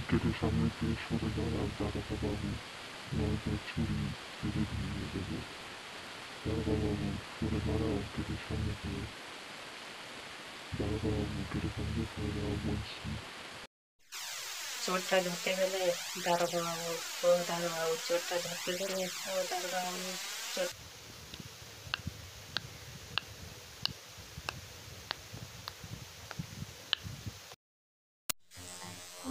কেটে সামনে থেকে সরে দাঁড়াও দারোগা বাবু, নয়তো ছুরি কেটে ভেঙে দেবো। দারোগা বাবু সরে দাঁড়াও, গেটের সামনে থেকে। দারোগা বাবু গেটের সামনে থেকে সরে দাঁড়াও বলছি। চোরটা ধরতে গেলে দারোগা বাবু, ও দারোগা বাবু, চোরটা ধরতে গেলে ও দারোগা বাবু, চোর।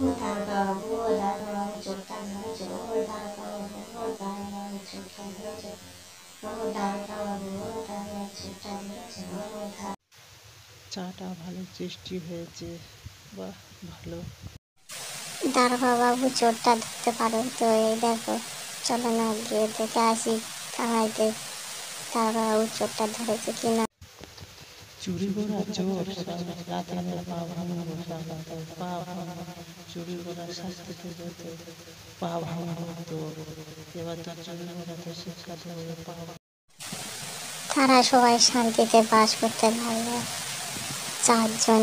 ও দারোগা বাবু, ও দারোগা বাবু, চোরটা ধরেছে। ও দারোগা বাবু, ও দারোগা বাবু, চোরটা ধরেছে। ও দারোগা বাবু, ও দারোগা চোরটা ধরেছে। ও চাটা ভালো টেস্টি হয়েছে, বাহ ভালো। দারোগা বাবু চোরটা ধরতে পারো তো? এই দেখো, চলো না গিয়ে দেখে আসি থানাইতে দারোগা বাবু চোরটা ধরেছে কিনা। চুরি করা চোর রাতে পা ভাঙবো, পা ভাঙবো, চুরি করার শাস্তি পেতে তো পা ভাঙবো তো। এবার তো চুরি করা তো শিক্ষা দেবো, পা। তারা সবাই শান্তিতে বাস করতে লাগলো। 4 জন